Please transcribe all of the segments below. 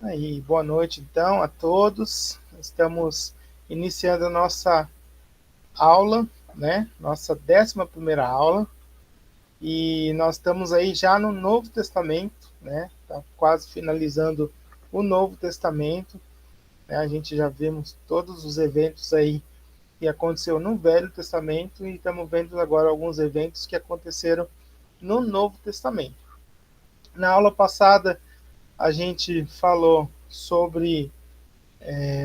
Aí, boa noite, então, a todos. Estamos iniciando a nossa aula, né? Nossa 11ª aula. E nós estamos aí já no Novo Testamento, né? Tá quase finalizando o Novo Testamento, né? A gente já vimos todos os eventos aí que aconteceu no Velho Testamento e estamos vendo agora alguns eventos que aconteceram no Novo Testamento. Na aula passada, a gente falou sobre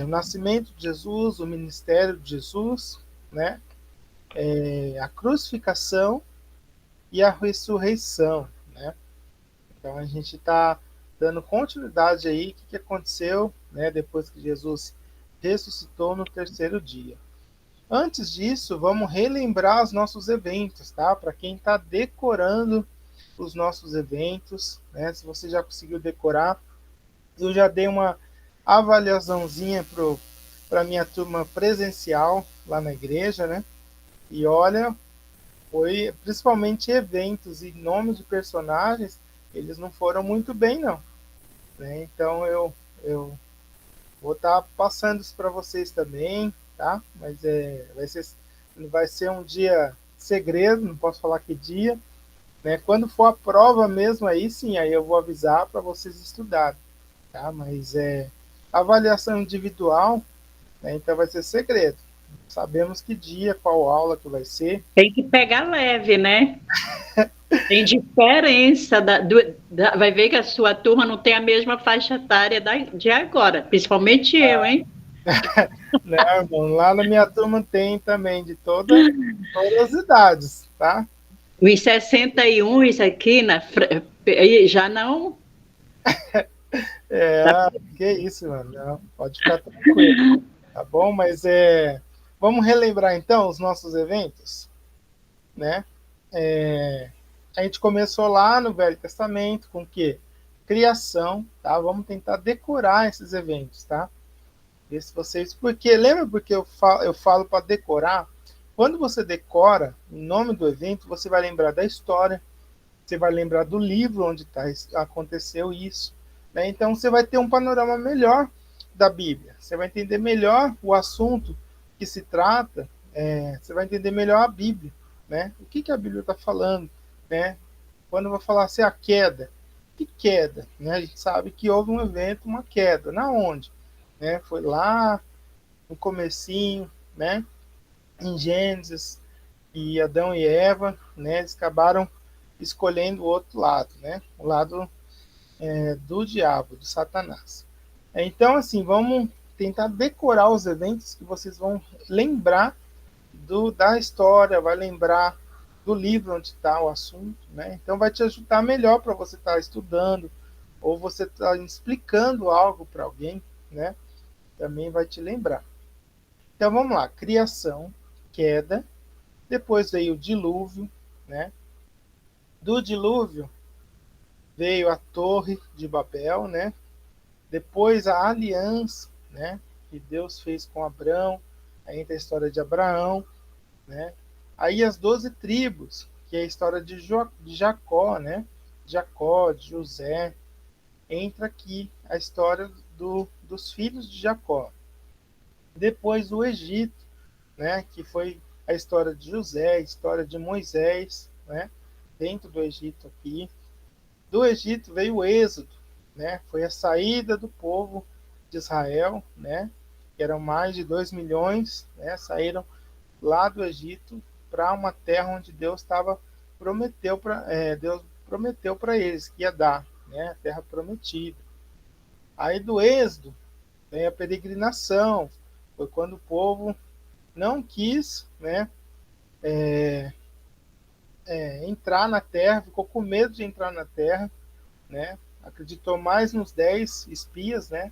o nascimento de Jesus, o ministério de Jesus, né? A crucificação e a ressurreição, né? Então a gente está dando continuidade aí, o que aconteceu, né? Depois que Jesus ressuscitou no 3º dia. Antes disso, vamos relembrar os nossos eventos, tá? Para quem está decorando os nossos eventos, né? Se você já conseguiu decorar, eu já dei uma avaliaçãozinha para minha turma presencial lá na igreja, né? E olha, foi principalmente eventos e nomes de personagens, eles não foram muito bem, não. Né? Então eu vou estar passando isso para vocês também, tá? Mas vai ser um dia segredo, não posso falar que dia. Né? Quando for a prova mesmo, aí sim, aí eu vou avisar para vocês estudarem. Tá? Mas avaliação individual, né? Então vai ser segredo. Sabemos que dia, qual aula que vai ser. Tem que pegar leve, né? Tem diferença. Vai ver que a sua turma não tem a mesma faixa etária de agora, principalmente eu, hein? Né, irmão? Lá na minha turma tem também de todas as idades, tá? Os 61, isso aqui, já não. Que isso, mano. Não, pode ficar tranquilo, tá bom? Mas vamos relembrar então os nossos eventos, né? A gente começou lá no Velho Testamento com o quê? Criação, tá? Vamos tentar decorar esses eventos, tá? Ver se vocês. Porque lembra porque eu falo para decorar? Quando você decora o nome do evento, você vai lembrar da história, você vai lembrar do livro onde aconteceu isso. Né? Então você vai ter um panorama melhor da Bíblia. Você vai entender melhor o assunto que se trata, você vai entender melhor a Bíblia. Né? O que a Bíblia está falando? Né? Quando eu vou falar assim, a queda. Que queda? Né? A gente sabe que houve um evento, uma queda. Na onde? Né? Foi lá no comecinho, né? Em Gênesis, e Adão e Eva, né? Eles acabaram escolhendo o outro lado, né? O lado do diabo, do Satanás. Então, assim, vamos tentar decorar os eventos que vocês vão lembrar da história, vai lembrar do livro onde está o assunto, né? Então, vai te ajudar melhor para você estar estudando ou você estar explicando algo para alguém, né? Também vai te lembrar. Então, vamos lá. Criação, queda, depois veio o dilúvio, né? Do dilúvio veio a Torre de Babel, né? Depois a aliança, né? Que Deus fez com Abraão, aí entra a história de Abraão, né? Aí as 12 tribos, que é a história de Jacó, né? Jacó, de José, entra aqui a história dos filhos de Jacó. Depois o Egito, né? Que foi a história de José, a história de Moisés, né? Dentro do Egito aqui. Do Egito veio o Êxodo, né? Foi a saída do povo de Israel, né? Que eram mais de 2 milhões, né? Saíram lá do Egito para uma terra onde Deus prometeu para eles que ia dar, né? A terra prometida. Aí do Êxodo vem a peregrinação, foi quando o povo não quis, né? Entrar na terra, ficou com medo de entrar na terra, né? Acreditou mais nos 10 espias, né?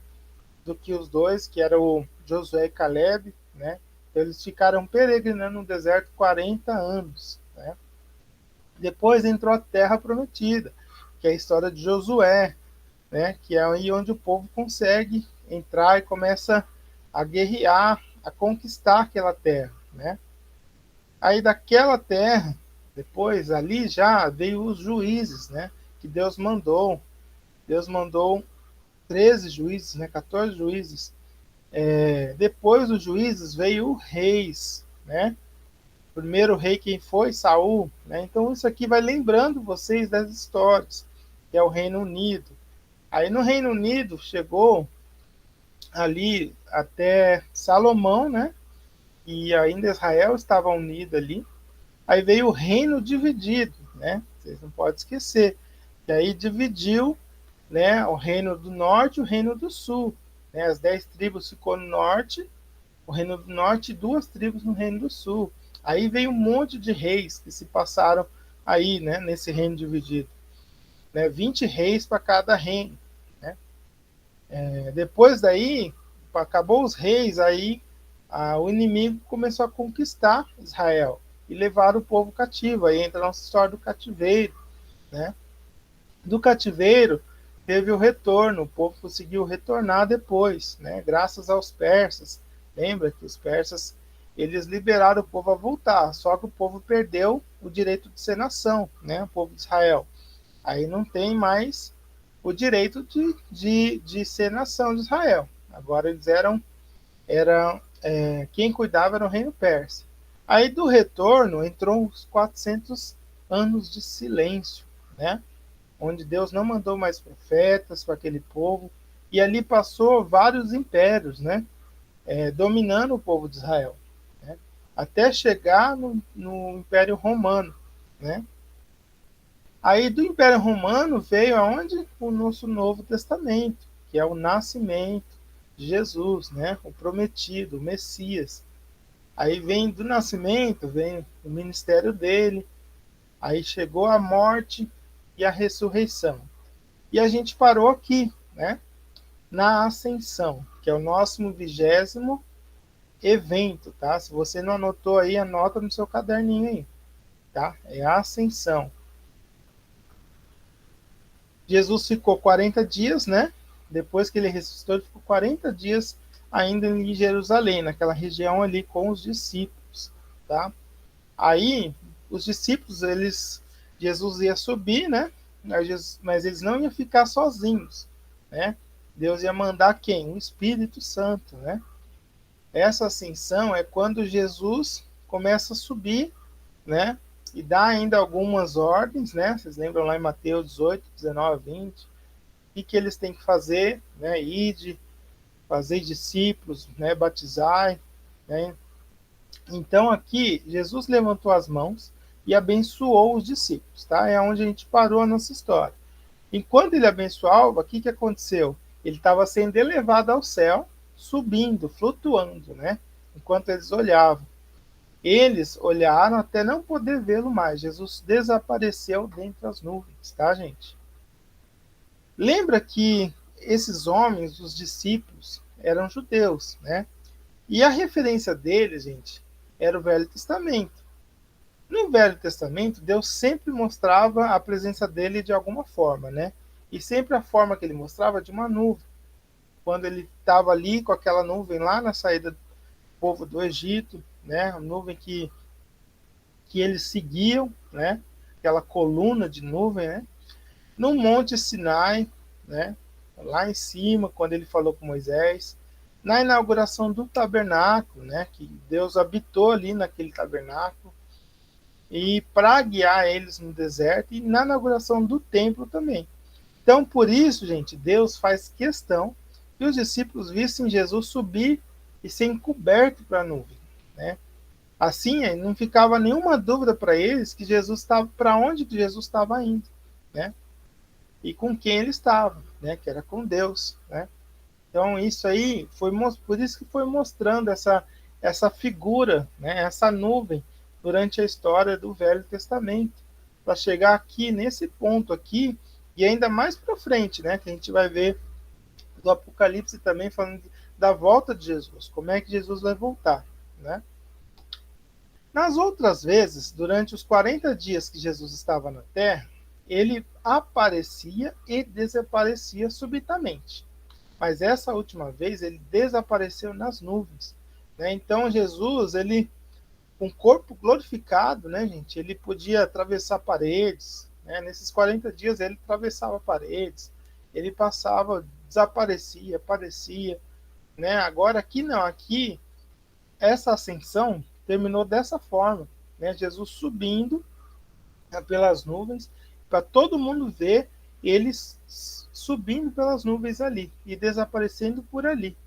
Do que os dois, que era o Josué e Caleb, né? Então, eles ficaram peregrinando no deserto 40 anos, né? Depois entrou a Terra Prometida, que é a história de Josué, né? Que é aí onde o povo consegue entrar e começa a guerrear, a conquistar aquela terra, né? Aí daquela terra, depois ali já veio os juízes, né? Que Deus mandou 13 juízes, né? 14 juízes. Depois dos juízes veio reis, né? O primeiro rei quem foi? Saul, né? Então isso aqui vai lembrando vocês das histórias, que é o Reino Unido. Aí no Reino Unido chegou ali até Salomão, né? E ainda Israel estava unido ali. Aí veio o reino dividido, né? Vocês não podem esquecer. E aí dividiu, né, o reino do norte e o reino do sul. Né? As 10 tribos ficou no norte, o reino do norte e 2 tribos no reino do sul. Aí veio um monte de reis que se passaram aí, né, nesse reino dividido. Né? 20 reis para cada reino. Né? Depois daí, acabou os reis, aí o inimigo começou a conquistar Israel e levar o povo cativo. Aí entra a nossa história do cativeiro. Né? Do cativeiro teve o retorno, o povo conseguiu retornar depois, né? Graças aos persas. Lembra que os persas eles liberaram o povo a voltar, só que o povo perdeu o direito de ser nação, né? O povo de Israel. Aí não tem mais o direito de ser nação de Israel. Agora eles eram quem cuidava era o reino persa. Aí do retorno entrou os 400 anos de silêncio, né? Onde Deus não mandou mais profetas para aquele povo, e ali passou vários impérios, né? Dominando o povo de Israel, né? Até chegar no Império Romano, né? Aí do Império Romano veio aonde? O nosso Novo Testamento, que é o nascimento de Jesus, né? O prometido, o Messias. Aí vem do nascimento, vem o ministério dele, aí chegou a morte e a ressurreição. E a gente parou aqui, né? Na Ascensão, que é o nosso 20º evento, tá? Se você não anotou aí, anota no seu caderninho aí, tá? É a Ascensão. Jesus ficou 40 dias, né? Depois que ele ressuscitou, ele ficou 40 dias ainda em Jerusalém, naquela região ali com os discípulos, tá? Aí, os discípulos, Jesus ia subir, né? Mas eles não iam ficar sozinhos, né? Deus ia mandar quem? O Espírito Santo, né? Essa ascensão é quando Jesus começa a subir, né? E dá ainda algumas ordens, né? Vocês lembram lá em Mateus 18, 19, 20? O que eles têm que fazer, né? Ide, fazer discípulos, né? Batizar, né? Então aqui, Jesus levantou as mãos e abençoou os discípulos, tá? É onde a gente parou a nossa história. Enquanto ele abençoava, o que aconteceu? Ele estava sendo elevado ao céu, subindo, flutuando, né? Enquanto eles olhavam. Eles olharam até não poder vê-lo mais. Jesus desapareceu dentre as nuvens, tá, gente? Lembra que esses homens, os discípulos, eram judeus, né? E a referência deles, gente, era o Velho Testamento. No Velho Testamento, Deus sempre mostrava a presença dele de alguma forma, né? E sempre a forma que ele mostrava de uma nuvem. Quando ele estava ali com aquela nuvem lá na saída do povo do Egito, né? A nuvem que eles seguiam, né? Aquela coluna de nuvem, né? No Monte Sinai, né? Lá em cima, quando ele falou com Moisés, na inauguração do tabernáculo, né? Que Deus habitou ali naquele tabernáculo, e para guiar eles no deserto, e na inauguração do templo também. Então, por isso, gente, Deus faz questão que os discípulos vissem Jesus subir e ser encoberto para a nuvem, né? Assim, não ficava nenhuma dúvida para eles que Jesus estava, para onde que Jesus estava indo, né? E com quem ele estava, né? Que era com Deus, né? Então, isso aí foi por isso que foi mostrando essa figura, né? Essa nuvem durante a história do Velho Testamento, para chegar aqui nesse ponto aqui e ainda mais para frente, né? Que a gente vai ver do Apocalipse também falando da volta de Jesus, como é que Jesus vai voltar, né? Nas outras vezes, durante os 40 dias que Jesus estava na Terra, ele aparecia e desaparecia subitamente. Mas essa última vez, ele desapareceu nas nuvens, né? Então, Jesus, ele, com o corpo glorificado, né, gente, ele podia atravessar paredes, né? Nesses 40 dias, ele atravessava paredes, Ele passava, desaparecia, aparecia, né? Agora aqui não, aqui essa ascensão terminou dessa forma, né? Jesus subindo pelas nuvens, para todo mundo ver eles subindo pelas nuvens ali e desaparecendo por ali,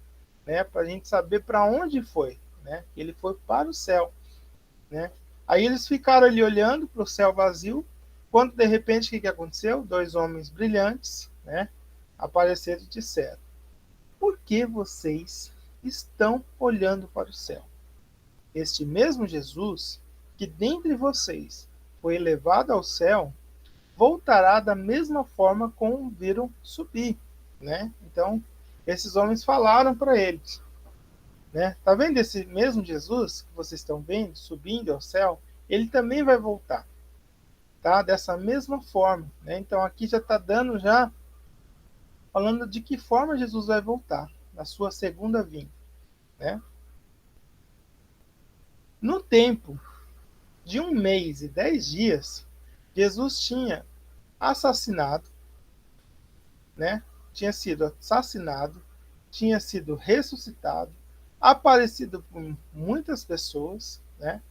né? Para a gente saber para onde foi, né? Ele foi para o céu, né? Aí eles ficaram ali olhando para o céu vazio, quando de repente o que aconteceu? Dois homens brilhantes, né? Apareceram e disseram: por que vocês estão olhando para o céu? Este mesmo Jesus, que dentre vocês foi elevado ao céu, voltará da mesma forma como viram subir, né? Então, esses homens falaram para eles, né? Tá vendo esse mesmo Jesus que vocês estão vendo subindo ao céu? Ele também vai voltar, tá? Dessa mesma forma, né? Então, aqui já está dando já falando de que forma Jesus vai voltar na sua segunda vinda, né? No tempo de 1 mês e 10 dias, Jesus tinha assassinado, né? Tinha sido assassinado, tinha sido ressuscitado, aparecido por muitas pessoas, né?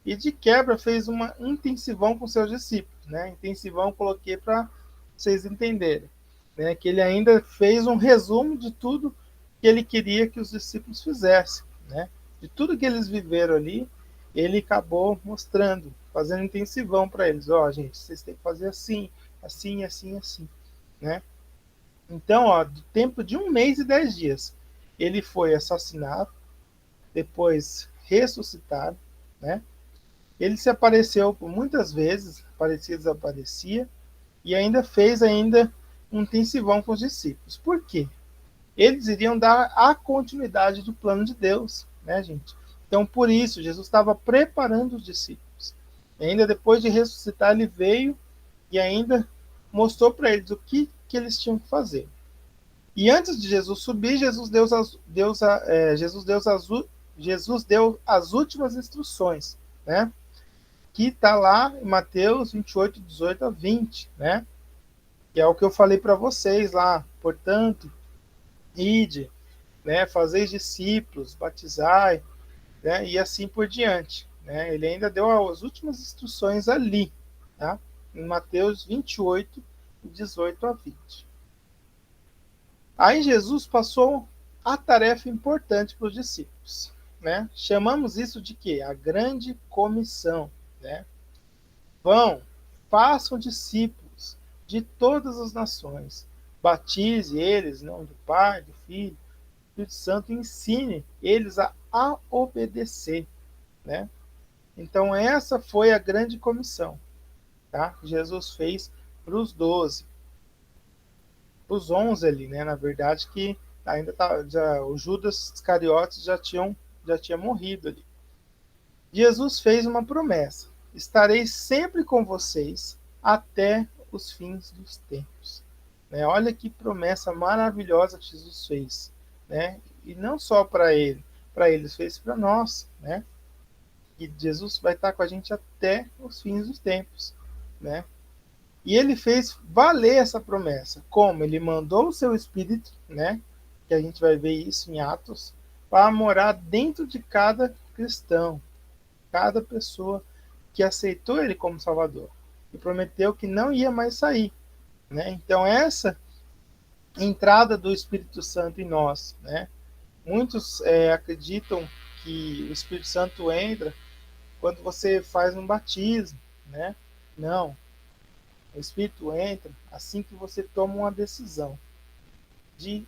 E de quebra fez uma intensivão com seus discípulos, né? Intensivão coloquei para vocês entenderem, né? Que ele ainda fez um resumo de tudo que ele queria que os discípulos fizessem, né? De tudo que eles viveram ali, ele acabou mostrando, fazendo intensivão para eles. Ó, gente, vocês têm que fazer assim, assim, assim, assim, né? Então, ó, do tempo de 1 mês e 10 dias, ele foi assassinado, depois ressuscitado, né? Ele se apareceu por muitas vezes, aparecia, desaparecia, e ainda fez ainda um intensivão com os discípulos. Por quê? Eles iriam dar a continuidade do plano de Deus, né, gente? Então, por isso, Jesus estava preparando os discípulos. E ainda depois de ressuscitar, ele veio e ainda mostrou para eles o que eles tinham que fazer. E antes de Jesus subir, Jesus deu as últimas instruções, né? Que está lá em Mateus 28, 18 a 20, né? Que é o que eu falei para vocês lá. Portanto, ide, né? Fazeis discípulos, batizai, né? E assim por diante, né? Ele ainda deu as últimas instruções ali, tá? Em Mateus 28, 18 a 20. Aí Jesus passou a tarefa importante para os discípulos, né? Chamamos isso de quê? A grande comissão, né? Vão, façam discípulos de todas as nações, batize eles, em nome do Pai, do Filho, do Espírito Santo, e ensine eles a obedecer, né? Então essa foi a grande comissão, tá? Que Jesus fez para os 12. Os 11 ali, né? Na verdade, que ainda tá, já, o Judas Iscariotes já tinha morrido ali. Jesus fez uma promessa: estarei sempre com vocês até os fins dos tempos. Né? Olha que promessa maravilhosa que Jesus fez, né? E não só para eles, fez para nós, né? E Jesus vai estar com a gente até os fins dos tempos, né? E ele fez valer essa promessa. Como? Ele mandou o seu Espírito, né? Que a gente vai ver isso em Atos, para morar dentro de cada cristão, cada pessoa que aceitou ele como Salvador. E prometeu que não ia mais sair, né? Então essa entrada do Espírito Santo em nós, né? Muitos acreditam que o Espírito Santo entra quando você faz um batismo, né? Não. O Espírito entra assim que você toma uma decisão de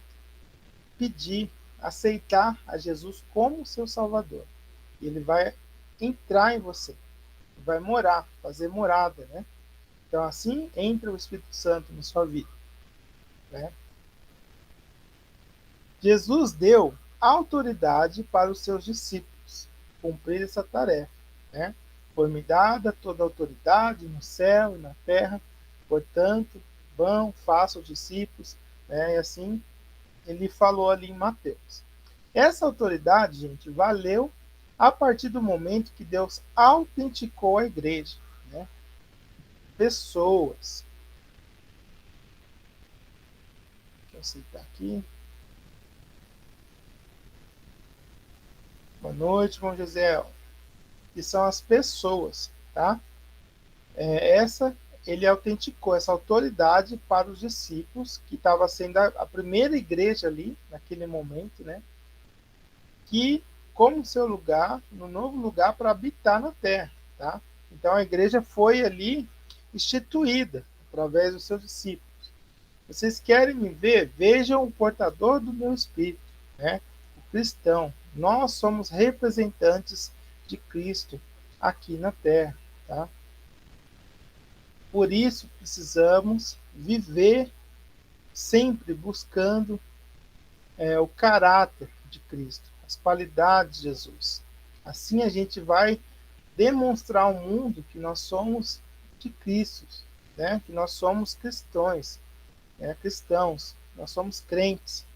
pedir, aceitar a Jesus como seu Salvador. E ele vai entrar em você, vai morar, fazer morada, né? Então assim entra o Espírito Santo na sua vida, né? Jesus deu autoridade para os seus discípulos cumprir essa tarefa, né? Foi-me dada toda a autoridade no céu e na terra, portanto, vão, façam discípulos, né? E assim ele falou ali em Mateus. Essa autoridade, gente, valeu a partir do momento que Deus autenticou a igreja, né? Pessoas. aceitar aqui. Boa noite, irmão José. Que são as pessoas, tá? Ele autenticou essa autoridade para os discípulos, que estava sendo a primeira igreja ali, naquele momento, né? Que, como seu lugar, no novo lugar para habitar na terra, tá? Então a igreja foi ali instituída através dos seus discípulos. Vocês querem me ver? Vejam o portador do meu espírito, né? O cristão. Nós somos representantes de Cristo aqui na terra, tá? Por isso precisamos viver sempre buscando o caráter de Cristo, as qualidades de Jesus. Assim a gente vai demonstrar ao mundo que nós somos de Cristo, né? Que nós somos cristãos, né? Cristãos, nós somos crentes,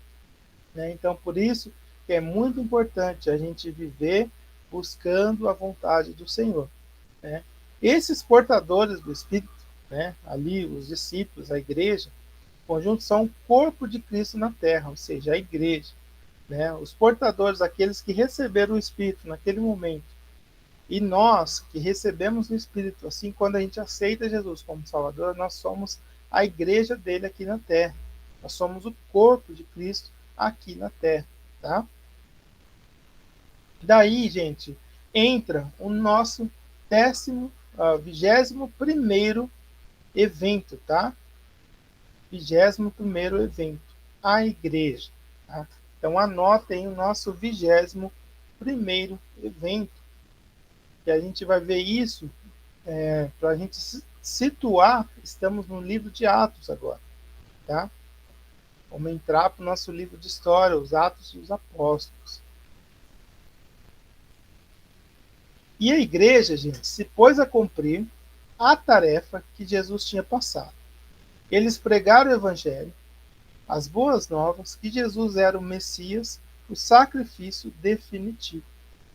né? Então, por isso que é muito importante a gente viver buscando a vontade do Senhor, né? Esses portadores do Espírito, né? Ali, os discípulos, a igreja, o conjunto são o corpo de Cristo na terra, ou seja, a igreja, né? Os portadores, aqueles que receberam o Espírito naquele momento, e nós que recebemos o Espírito, assim, quando a gente aceita Jesus como Salvador, nós somos a igreja dele aqui na terra. Nós somos o corpo de Cristo aqui na terra, tá? Daí, gente, entra o nosso 21º evento, tá? 21º evento, a igreja, tá? Então, anotem o nosso 21º evento, que a gente vai ver isso, para a gente se situar, estamos no livro de Atos agora, tá? Vamos entrar para o nosso livro de história, os Atos dos Apóstolos. E a igreja, gente, se pôs a cumprir a tarefa que Jesus tinha passado. Eles pregaram o evangelho, as boas novas, que Jesus era o Messias, o sacrifício definitivo,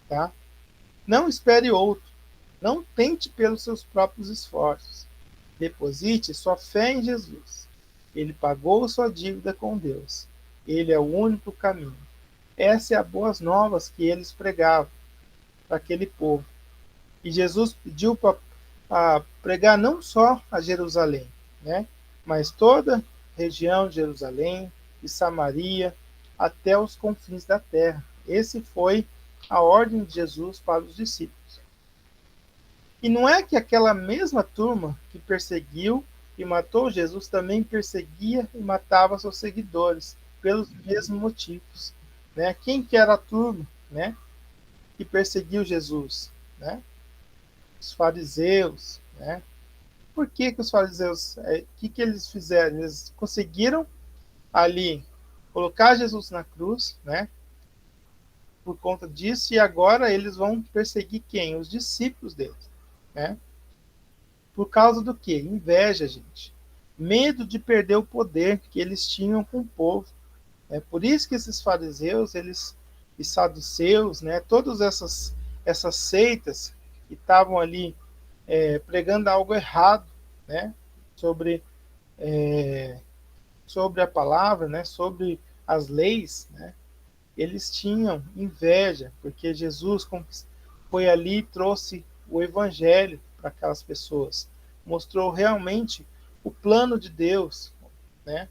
tá? Não espere outro. Não tente pelos seus próprios esforços. Deposite sua fé em Jesus. Ele pagou sua dívida com Deus. Ele é o único caminho. Essa é a boas novas que eles pregavam para aquele povo. E Jesus pediu para pregar não só a Jerusalém, né? Mas toda a região de Jerusalém e Samaria até os confins da terra. Esse foi a ordem de Jesus para os discípulos. E não é que aquela mesma turma que perseguiu e matou Jesus também perseguia e matava seus seguidores pelos mesmos motivos, né? Quem que era a turma, né, que perseguiu Jesus, né? Os fariseus, né? Por que os fariseus, que eles fizeram? Eles conseguiram ali colocar Jesus na cruz, né? Por conta disso, e agora eles vão perseguir quem? Os discípulos deles, né? Por causa do quê? Inveja, gente. Medo de perder o poder que eles tinham com o povo. É por isso que esses fariseus, e saduceus, né? Todas essas seitas que estavam ali pregando algo errado, né? Sobre a palavra, né? Sobre as leis, né? Eles tinham inveja, porque Jesus foi ali e trouxe o evangelho para aquelas pessoas. Mostrou realmente o plano de Deus, né,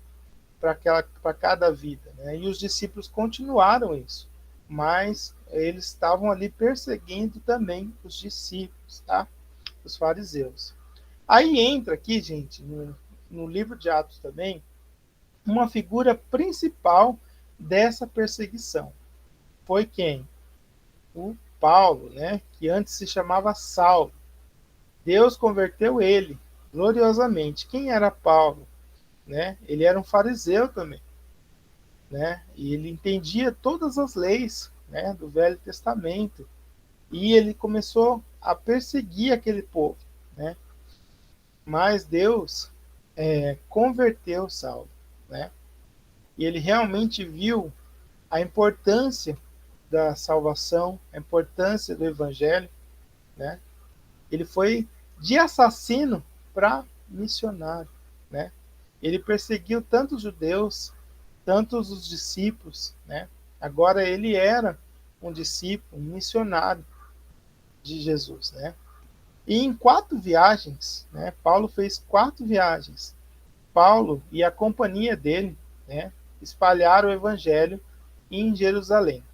para cada vida. Né? E os discípulos continuaram isso, mas eles estavam ali perseguindo também os discípulos, tá? Os fariseus. Aí entra aqui, gente, no livro de Atos também, uma figura principal dessa perseguição. Foi quem? O Paulo, né? Que antes se chamava Saulo. Deus converteu ele gloriosamente. Quem era Paulo? Né? Ele era um fariseu também, né? E ele entendia todas as leis, né, do Velho Testamento. E ele começou a perseguir aquele povo, né? Mas Deus converteu Saulo, né? E ele realmente viu a importância da salvação, a importância do evangelho, né? Ele foi de assassino para missionário, né? Ele perseguiu tanto os judeus tantos os discípulos, né? Agora ele era um discípulo, um missionário de Jesus, né? E em 4 viagens, né? Paulo fez 4 viagens. Paulo e a companhia dele, né? Espalharam o evangelho em Jerusalém,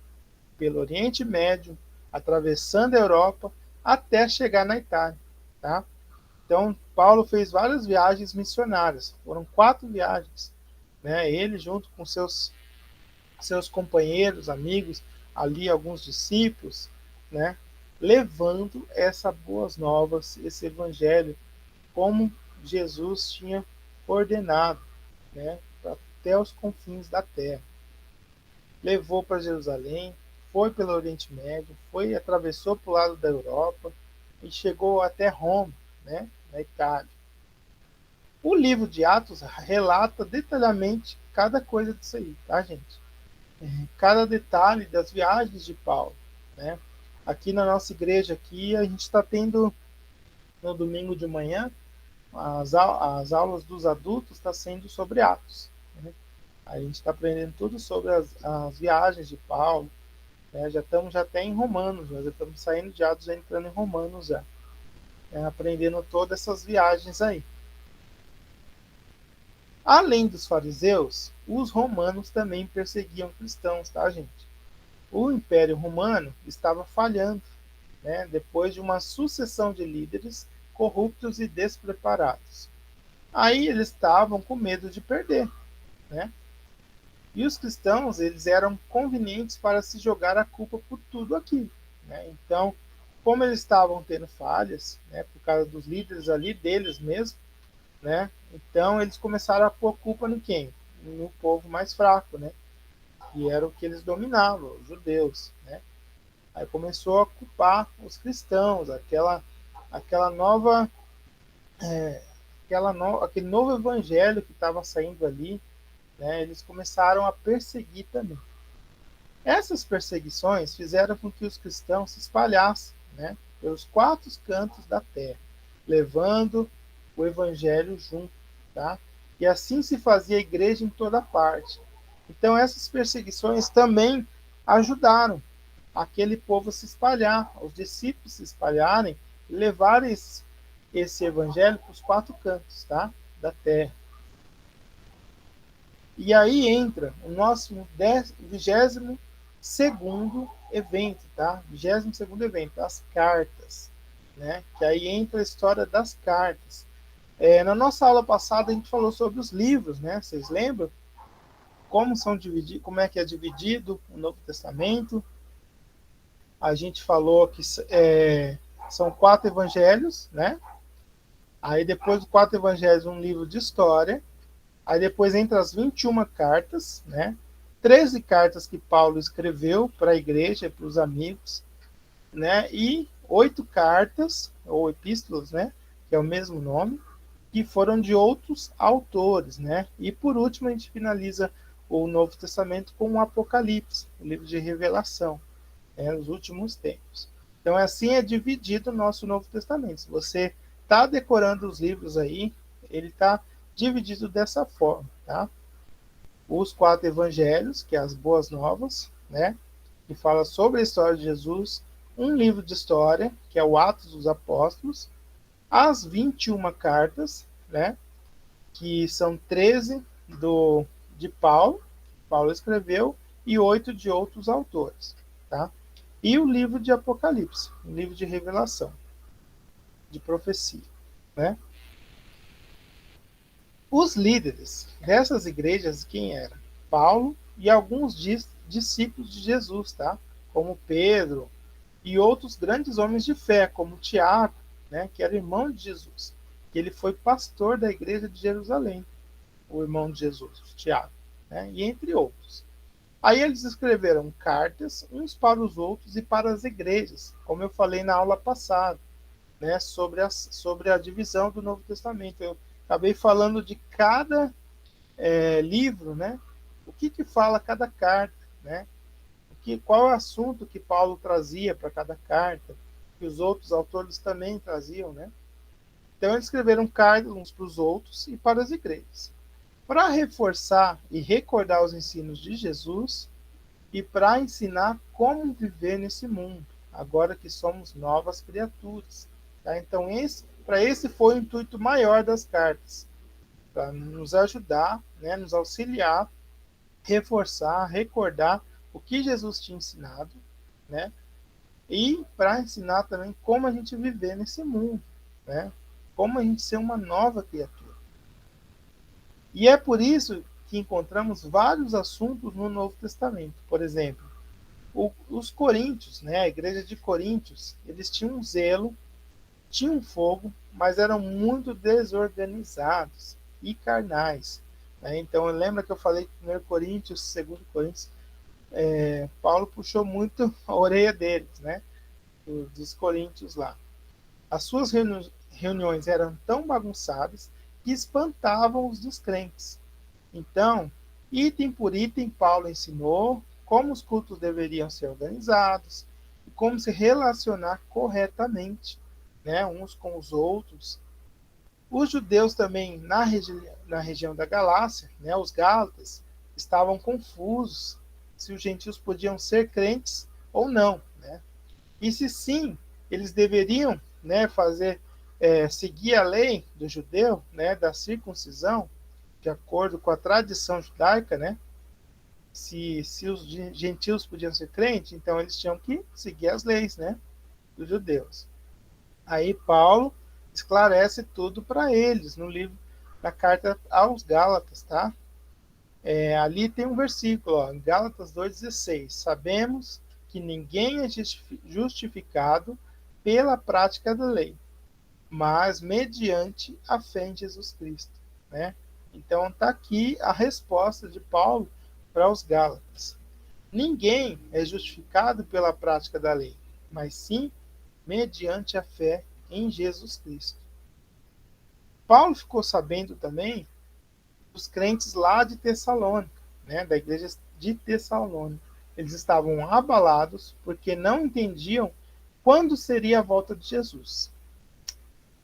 pelo Oriente Médio, atravessando a Europa, até chegar na Itália, tá? Então, Paulo fez várias viagens missionárias, foram 4 viagens, né? Ele junto com seus companheiros, amigos, ali alguns discípulos, né? Levando essa boas novas, esse evangelho, como Jesus tinha ordenado, né? Até os confins da terra. Levou para Jerusalém, foi pelo Oriente Médio, atravessou para o lado da Europa e chegou até Roma, né? Na Itália. O livro de Atos relata detalhadamente cada coisa disso aí, tá, gente? Cada detalhe das viagens de Paulo, né? Aqui na nossa igreja aqui, a gente está tendo no domingo de manhã as aulas dos adultos está sendo sobre Atos, né? A gente está aprendendo tudo sobre as viagens de Paulo, né? Já estamos já até em Romanos, já estamos saindo de Atos, já entrando em Romanos já, né? Aprendendo todas essas viagens aí. Além dos fariseus, os romanos também perseguiam cristãos, tá, gente? O Império Romano estava falhando, né, depois de uma sucessão de líderes corruptos e despreparados. Aí eles estavam com medo de perder, né? E os cristãos, eles eram convenientes para se jogar a culpa por tudo aquilo, né? Então, como eles estavam tendo falhas, né, por causa dos líderes ali deles mesmo, né? Então eles começaram a pôr culpa no quem? No povo mais fraco, né? Que era o que eles dominavam, os judeus, né? Aí começou a culpar os cristãos, aquela nova, aquele novo evangelho que estava saindo ali, né? Eles começaram a perseguir também. Essas perseguições fizeram com que os cristãos se espalhassem, né? Pelos 4 cantos da terra, levando o evangelho junto, tá? E assim se fazia a igreja em toda parte. Então essas perseguições também ajudaram aquele povo se espalhar, os discípulos se espalharem e levarem esse evangelho para os 4 cantos, tá? Da terra. E aí entra o nosso 22º evento, tá? 22º evento, as cartas, né? Que aí entra a história das cartas. Na nossa aula passada a gente falou sobre os livros, né? Vocês lembram? Como são divididos, como é que é dividido o Novo Testamento? A gente falou que são 4 evangelhos, né? Aí depois dos 4 evangelhos, um livro de história. Aí depois entra as 21 cartas, né? 13 cartas que Paulo escreveu para a igreja, para os amigos, né? E 8 cartas, ou epístolas, né? Que é o mesmo nome, que foram de outros autores, né? E por último a gente finaliza o Novo Testamento com o Apocalipse, o livro de revelação, né? Nos últimos tempos. Então assim é dividido o nosso Novo Testamento. Se você está decorando os livros aí, ele está dividido dessa forma, tá? Os 4 evangelhos, que é as boas novas, né? Que fala sobre a história de Jesus, um livro de história, que é o Atos dos Apóstolos, as 21 cartas, né? Que são 13 de Paulo escreveu, e 8 de outros autores, tá? E o livro de Apocalipse, um livro de revelação, de profecia, né? Os líderes dessas igrejas, quem era? Paulo e alguns discípulos de Jesus, tá? Como Pedro e outros grandes homens de fé, como Tiago, né? Que era irmão de Jesus. Que ele foi pastor da igreja de Jerusalém, o irmão de Jesus, Tiago, né? E entre outros. Aí eles escreveram cartas uns para os outros e para as igrejas, como eu falei na aula passada, né? Sobre a divisão do Novo Testamento. Eu acabei falando de cada livro, né? O que fala cada carta, né? Qual é o assunto que Paulo trazia para cada carta, que os outros autores também traziam, né? Então eles escreveram cartas uns para os outros e para as igrejas. para reforçar e recordar os ensinos de Jesus e para ensinar como viver nesse mundo, agora que somos novas criaturas. Tá? Então, para esse foi o intuito maior das cartas, para nos ajudar, né, nos auxiliar, reforçar, recordar o que Jesus tinha ensinado, né, e para ensinar também como a gente viver nesse mundo, né, como a gente ser uma nova criatura. E é por isso que encontramos vários assuntos no Novo Testamento. Por exemplo, os coríntios, né, a igreja de Coríntios, eles tinham um zelo, tinham fogo, mas eram muito desorganizados e carnais. Né? Então, lembra que eu falei que 1 Coríntios, 2 Coríntios, Paulo puxou muito a orelha deles, né, dos coríntios lá. As suas reuniões eram tão bagunçadas que espantavam os descrentes. Então, item por item, Paulo ensinou como os cultos deveriam ser organizados e como se relacionar corretamente, né, uns com os outros. Os judeus também, na região da Galácia, né, os gálatas, estavam confusos se os gentios podiam ser crentes ou não. Né? E se sim, eles deveriam, né, seguir a lei do judeu, né, da circuncisão, de acordo com a tradição judaica, né? Se os gentios podiam ser crentes, então eles tinham que seguir as leis, né, dos judeus. Aí Paulo esclarece tudo para eles no livro, na carta aos Gálatas, tá? Ali tem um versículo, ó, em Gálatas 2,16. Sabemos que ninguém é justificado pela prática da lei, mas mediante a fé em Jesus Cristo, né? Então está aqui a resposta de Paulo para os Gálatas. Ninguém é justificado pela prática da lei, mas sim mediante a fé em Jesus Cristo. Paulo ficou sabendo também dos crentes lá de Tessalônica, né, da igreja de Tessalônica. Eles estavam abalados porque não entendiam quando seria a volta de Jesus.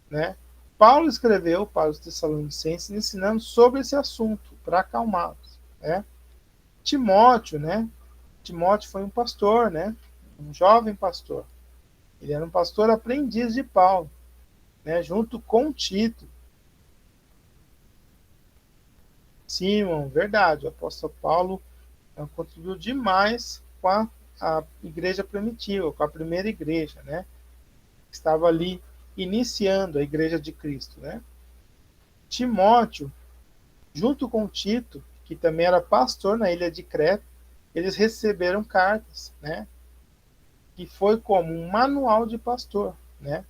Né? Paulo escreveu para os Tessalonicenses ensinando sobre esse assunto, para acalmá-los. Né? Timóteo, né? Timóteo foi um pastor, né? Um jovem pastor. Ele era um pastor aprendiz de Paulo, né? Junto com Tito. Simão, verdade, o apóstolo Paulo contribuiu demais com a igreja primitiva, com a primeira igreja, né? Estava ali iniciando a igreja de Cristo, né? Timóteo, junto com Tito, que também era pastor na ilha de Creta, eles receberam cartas, né? Que foi como um manual de pastor, né?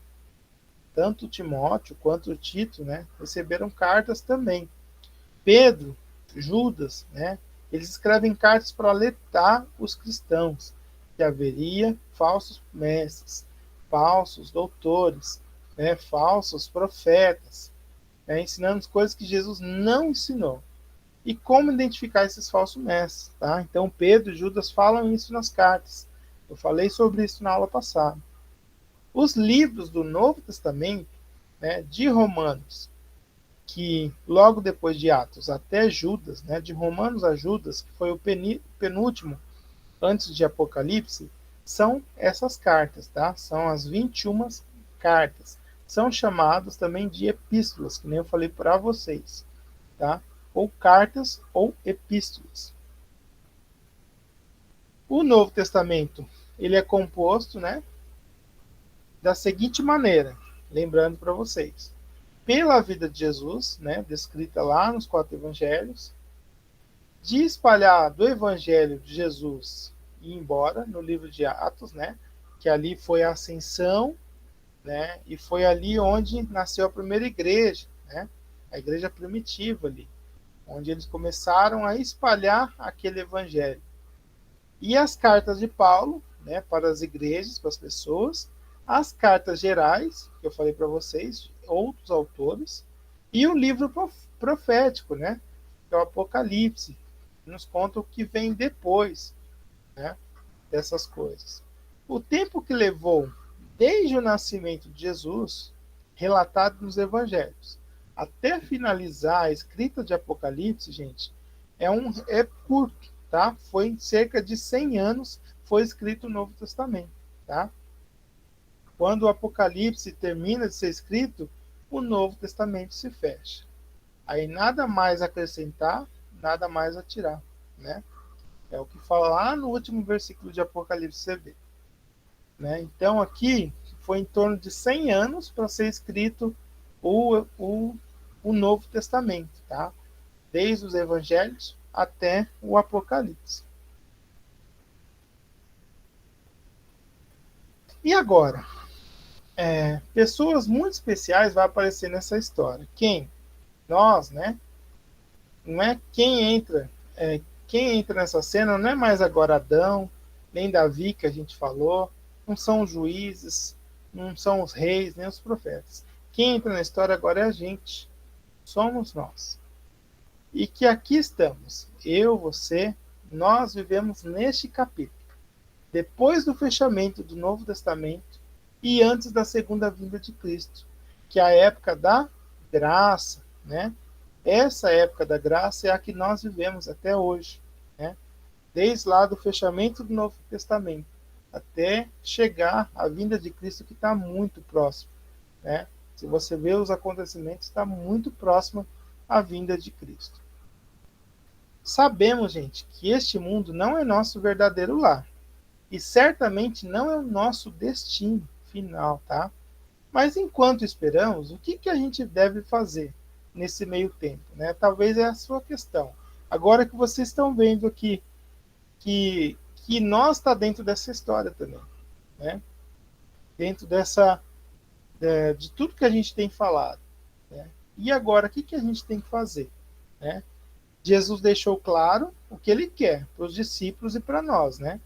Tanto Timóteo quanto Tito, né? Receberam cartas também. Pedro, Judas, né? Eles escrevem cartas para alertar os cristãos que haveria falsos mestres, falsos doutores, né? Falsos profetas, né? Ensinando coisas que Jesus não ensinou. E como identificar esses falsos mestres, tá? Então Pedro e Judas falam isso nas cartas. Eu falei sobre isso na aula passada. Os livros do Novo Testamento, né, de Romanos, que logo depois de Atos até Judas, né, de Romanos a Judas, que foi o penúltimo antes de Apocalipse, são essas cartas, tá? São as 21 cartas. São chamadas também de epístolas, que nem eu falei para vocês, tá? Ou cartas ou epístolas. O Novo Testamento, ele é composto, né, da seguinte maneira, lembrando para vocês. Pela vida de Jesus, né, descrita lá nos 4 evangelhos, de espalhar do evangelho de Jesus e ir embora no livro de Atos, né, que ali foi a ascensão, né, e foi ali onde nasceu a primeira igreja, né, a igreja primitiva ali, onde eles começaram a espalhar aquele evangelho. E as cartas de Paulo, né, para as igrejas, para as pessoas, as cartas gerais, que eu falei para vocês, outros autores, e o livro profético, né, que é o Apocalipse, que nos conta o que vem depois, né, dessas coisas. O tempo que levou desde o nascimento de Jesus, relatado nos evangelhos, até finalizar a escrita de Apocalipse, gente, é curto, tá? Foi cerca de 100 anos foi escrito o Novo Testamento, tá? Quando o Apocalipse termina de ser escrito, o Novo Testamento se fecha. Aí nada mais acrescentar, nada mais a tirar, né? É o que fala lá no último versículo de Apocalipse, você vê. Né? Então aqui foi em torno de 100 anos para ser escrito o Novo Testamento, tá? Desde os Evangelhos até o Apocalipse. E agora? Pessoas muito especiais vão aparecer nessa história. Quem? Nós, né? Não é quem entra. Quem entra nessa cena não é mais agora Adão, nem Davi, que a gente falou, não são os juízes, não são os reis, nem os profetas. Quem entra na história agora é a gente. Somos nós. E que aqui estamos, eu, você, nós vivemos neste capítulo, depois do fechamento do Novo Testamento e antes da segunda vinda de Cristo, que é a época da graça, né? Essa época da graça é a que nós vivemos até hoje, né? Desde lá do fechamento do Novo Testamento até chegar à vinda de Cristo, que está muito próximo, né? Se você vê os acontecimentos, está muito próximo à vinda de Cristo. Sabemos, gente, que este mundo não é nosso verdadeiro lar e certamente não é o nosso destino final, tá? Mas enquanto esperamos, o que a gente deve fazer nesse meio tempo, né? Talvez é a sua questão. Agora que vocês estão vendo aqui que nós está dentro dessa história também, né? Dentro de tudo que a gente tem falado, né? E agora, o que a gente tem que fazer, né? Jesus deixou claro o que ele quer para os discípulos e para nós, né?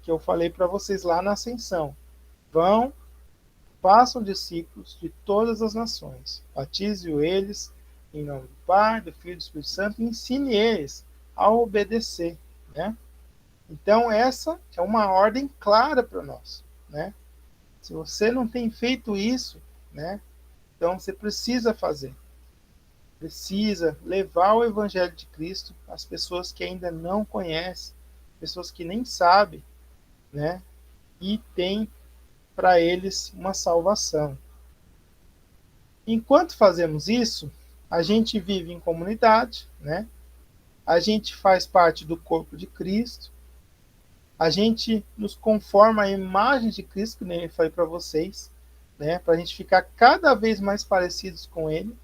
Que eu falei para vocês lá na Ascensão. Façam discípulos de todas as nações. Batize-o eles em nome do Pai, do Filho e do Espírito Santo e ensine eles a obedecer, né? Então, essa é uma ordem clara para nós, né? Se você não tem feito isso, né? Então, você precisa fazer. Precisa levar o Evangelho de Cristo às pessoas que ainda não conhecem, pessoas que nem sabem, né? E tem para eles uma salvação. Enquanto fazemos isso, a gente vive em comunidade, né? A gente faz parte do corpo de Cristo, a gente nos conforma à imagem de Cristo, que nem eu falei para vocês, né? Para a gente ficar cada vez mais parecidos com Ele.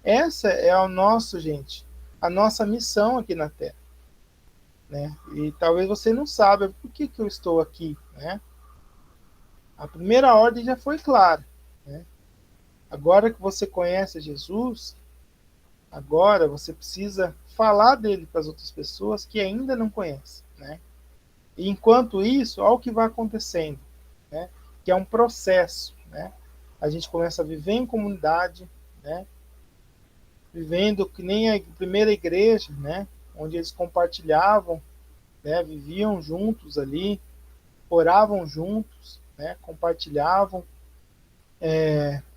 Essa é o nosso, gente, a nossa missão aqui na Terra, né? E talvez você não saiba por que eu estou aqui, né? A primeira ordem já foi clara, né? Agora que você conhece Jesus, agora você precisa falar dele para as outras pessoas que ainda não conhecem, né? E enquanto isso, olha o que vai acontecendo, né? Que é um processo, né? A gente começa a viver em comunidade, né? Vivendo que nem a primeira igreja, né? Onde eles compartilhavam, né? Viviam juntos ali, oravam juntos, né? Compartilhavam.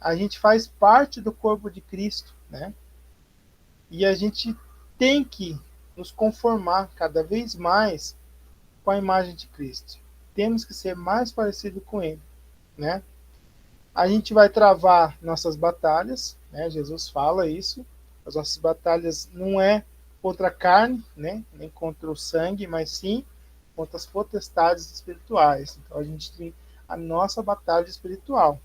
A gente faz parte do corpo de Cristo, né? E a gente tem que nos conformar cada vez mais com a imagem de Cristo. Temos que ser mais parecido com Ele, né? A gente vai travar nossas batalhas, né? Jesus fala isso. As nossas batalhas não é contra a carne, né? Nem contra o sangue, mas sim contra as potestades espirituais. Então a gente tem a nossa batalha espiritual.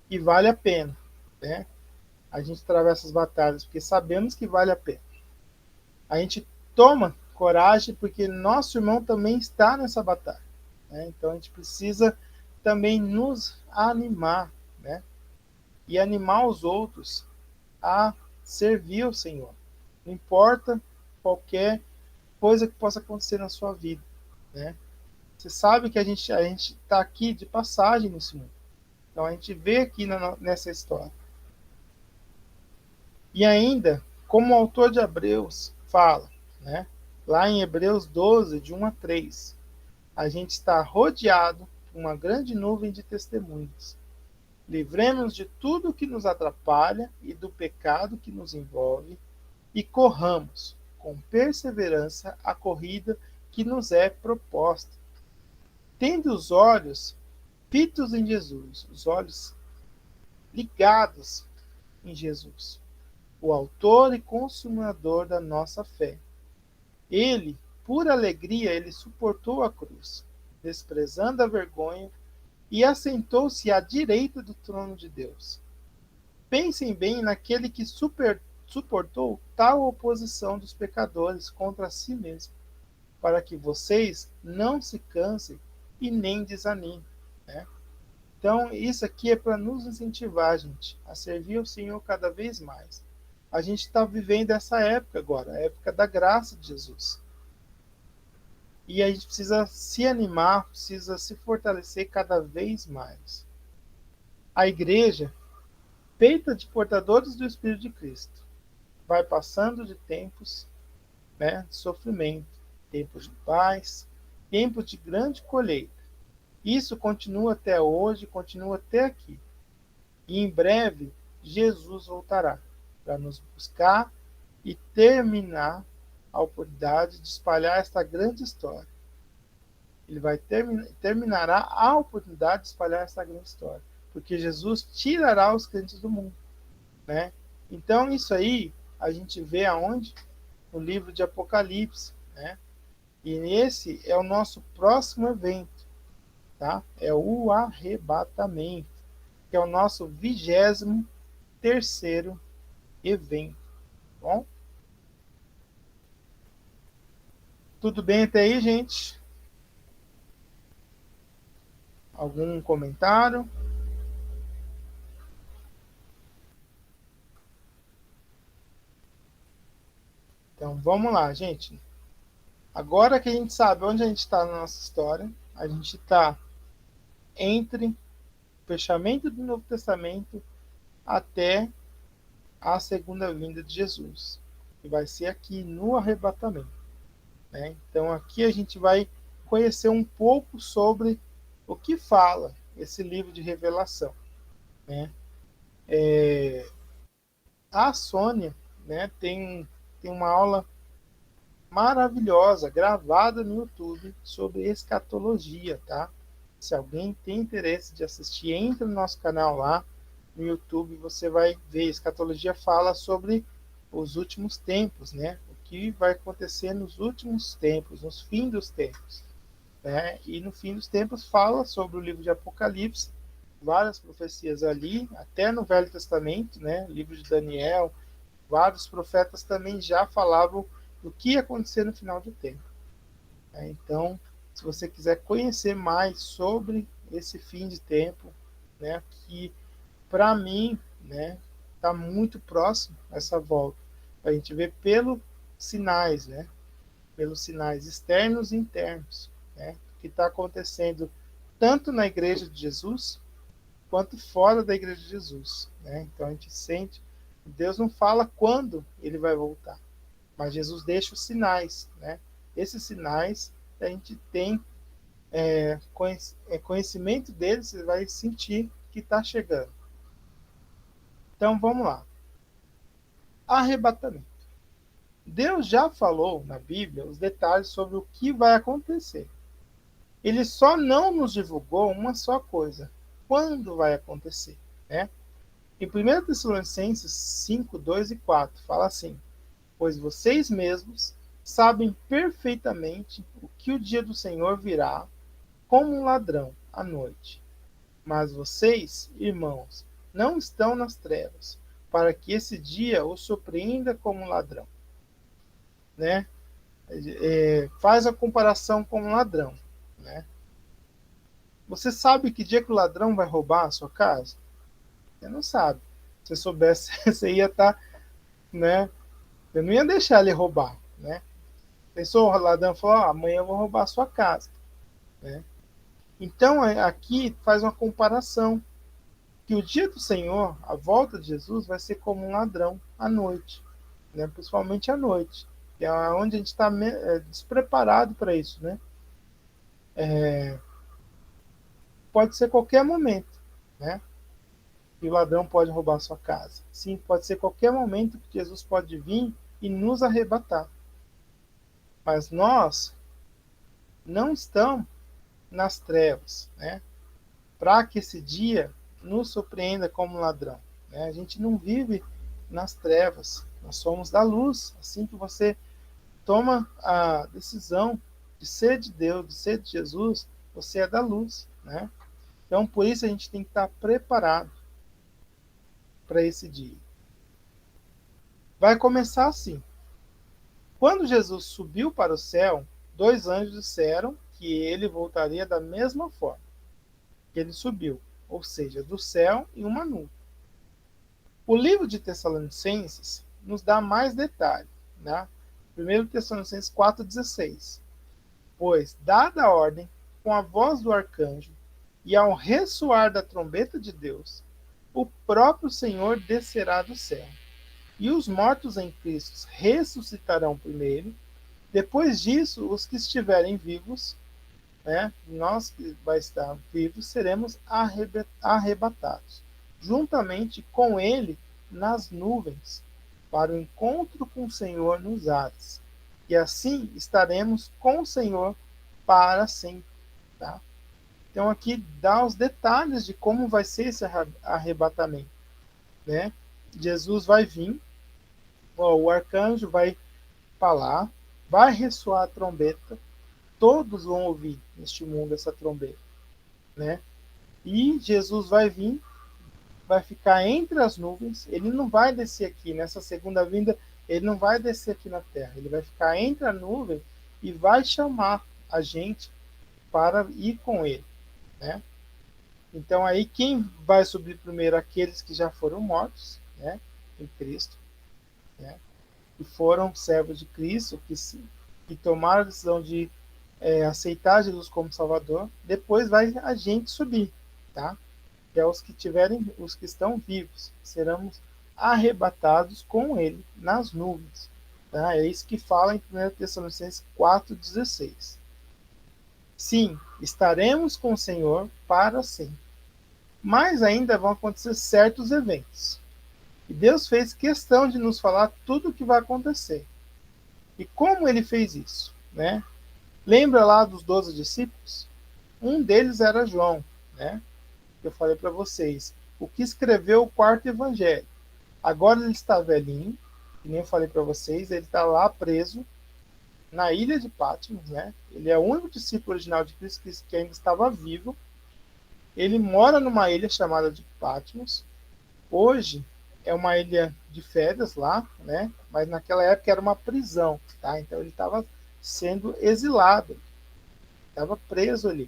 E vale a pena, né? A gente travar essas batalhas porque sabemos que vale a pena. A gente toma coragem porque nosso irmão também está nessa batalha, né? Então a gente precisa também nos animar, né? E animar os outros a servir ao Senhor. Não importa qualquer coisa que possa acontecer na sua vida, né? Você sabe que a gente está aqui de passagem nesse mundo. Então a gente vê aqui nessa história. E ainda, como o autor de Hebreus fala, né? Lá em Hebreus 12, de 1 a 3, a gente está rodeado por uma grande nuvem de testemunhas. Livremos-nos de tudo que nos atrapalha e do pecado que nos envolve, e corramos com perseverança a corrida que nos é proposta, tendo os olhos fitos em Jesus, os olhos ligados em Jesus, o autor e consumador da nossa fé. Ele, por alegria, ele suportou a cruz, desprezando a vergonha, e assentou-se à direita do trono de Deus. Pensem bem naquele que suportou tal oposição dos pecadores contra si mesmo, para que vocês não se cansem e nem desanimem, né? Então, isso aqui é para nos incentivar, gente, a servir ao Senhor cada vez mais. A gente está vivendo essa época agora, a época da graça de Jesus. E a gente precisa se animar, precisa se fortalecer cada vez mais. A igreja, feita de portadores do Espírito de Cristo, vai passando de tempos, né, de sofrimento, tempos de paz, tempos de grande colheita. Isso continua até hoje, continua até aqui. E em breve, Jesus voltará para nos buscar e terminar a oportunidade de espalhar esta grande história. Ele vai terminará a oportunidade de espalhar essa grande história, porque Jesus tirará os crentes do mundo, né? Então isso aí a gente vê aonde? No livro de Apocalipse, né? E esse é o nosso próximo evento, tá? É o arrebatamento, que é o nosso 23º evento, tá bom? Tudo bem até aí, gente? Algum comentário? Então vamos lá, gente. Agora que a gente sabe onde a gente está na nossa história, a gente está entre o fechamento do Novo Testamento até a segunda vinda de Jesus, que vai ser aqui no arrebatamento, né? Então aqui a gente vai conhecer um pouco sobre o que fala esse livro de Revelação, né? A Sônia, né, tem uma aula maravilhosa gravada no YouTube sobre escatologia, tá? Se alguém tem interesse de assistir, entra no nosso canal lá no YouTube, você vai ver. Escatologia fala sobre os últimos tempos, né? O que vai acontecer nos últimos tempos, nos fins dos tempos, né? E no fim dos tempos fala sobre o livro de Apocalipse, várias profecias ali, até no Velho Testamento, né? Livro de Daniel, vários profetas também já falavam do que ia acontecer no final do tempo, né? Então, se você quiser conhecer mais sobre esse fim de tempo, né, que para mim, né, está muito próximo essa volta, a gente vê pelos sinais, né, pelos sinais externos e internos, né, que está acontecendo tanto na Igreja de Jesus quanto fora da Igreja de Jesus, né? Então a gente sente que Deus não fala quando ele vai voltar, mas Jesus deixa os sinais, né? Esses sinais a gente tem conhecimento deles, você vai sentir que está chegando. Então vamos lá. Arrebatamento. Deus já falou na Bíblia os detalhes sobre o que vai acontecer. Ele só não nos divulgou uma só coisa: quando vai acontecer, né? Em 1 Tessalonicenses 5, 2 e 4, fala assim: pois vocês mesmos sabem perfeitamente o que o dia do Senhor virá como um ladrão à noite. Mas vocês, irmãos, não estão nas trevas, para que esse dia os surpreenda como um ladrão, né? Faz a comparação com um ladrão, né? Você sabe que dia que o ladrão vai roubar a sua casa? Você não sabe. Se você soubesse, você ia estar, né? Você não ia deixar ele roubar, né? Pensou, o ladrão falou: amanhã eu vou roubar a sua casa, né? Então, aqui faz uma comparação, que o dia do Senhor, a volta de Jesus, vai ser como um ladrão à noite, né? Principalmente à noite, que é onde a gente está despreparado para isso, né? Pode ser qualquer momento, né? que o ladrão pode roubar sua casa. Sim, pode ser qualquer momento que Jesus pode vir e nos arrebatar. Mas nós não estamos nas trevas, né? Para que esse dia nos surpreenda como ladrão, né? A gente não vive nas trevas, nós somos da luz. Assim que você toma a decisão de ser de Deus, de ser de Jesus, você é da luz, né? Então, por isso a gente tem que estar preparado para esse dia. Vai começar assim. Quando Jesus subiu para o céu, 2 anjos disseram que ele voltaria da mesma forma que ele subiu, ou seja, do céu em uma nuvem. O livro de Tessalonicenses nos dá mais detalhe, né? 1 Tessalonicenses 4,16. Pois, dada a ordem, com a voz do arcanjo, e ao ressoar da trombeta de Deus, o próprio Senhor descerá do céu. E os mortos em Cristo ressuscitarão primeiro. Depois disso, os que estiverem vivos, né, nós que vai estar vivos, seremos arrebatados, juntamente com ele nas nuvens, para o encontro com o Senhor nos ares. E assim estaremos com o Senhor para sempre. Tá? Então aqui dá os detalhes de como vai ser esse arrebatamento. Né? Jesus vai vir, o arcanjo vai falar, vai ressoar a trombeta, todos vão ouvir neste mundo essa trombeta, né? E Jesus vai vir, vai ficar entre as nuvens, ele não vai descer aqui, nessa segunda vinda, ele não vai descer aqui na terra, ele vai ficar entre a nuvem e vai chamar a gente para ir com ele, né? Então aí quem vai subir primeiro? Aqueles que já foram mortos, né, em Cristo, né, que foram servos de Cristo, que tomaram a decisão de aceitar Jesus como Salvador. Depois vai a gente subir, tá? Que é os que estão vivos, seremos arrebatados com ele nas nuvens, tá? É isso que fala em 1 Tessalonicenses 4,16. Sim, estaremos com o Senhor para sempre. Mas ainda vão acontecer certos eventos. E Deus fez questão de nos falar tudo o que vai acontecer. E como ele fez isso, né? Lembra lá dos 12 discípulos? Um deles era João, né? Eu falei para vocês, o que escreveu o 4º evangelho. Agora ele está velhinho, que nem eu falei para vocês, ele está lá preso na ilha de Patmos, né? Ele é o único discípulo original de Cristo que ainda estava vivo. Ele mora numa ilha chamada de Patmos. Hoje é uma ilha de férias lá, né? Mas naquela época era uma prisão, tá? Então ele estava sendo exilado, estava preso ali.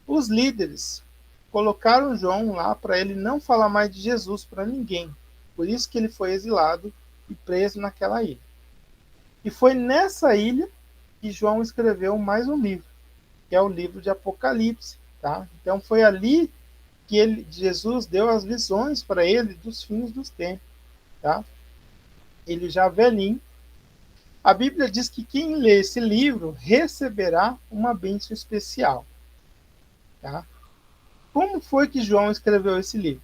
Os líderes colocaram João lá para ele não falar mais de Jesus para ninguém. Por isso que ele foi exilado e preso naquela ilha. E foi nessa ilha que João escreveu mais um livro, que é o livro de Apocalipse, tá? Então foi ali que Jesus deu as visões para ele dos fins dos tempos, tá? Ele já velhinho. A Bíblia diz que quem lê esse livro receberá uma bênção especial, tá? Como foi que João escreveu esse livro?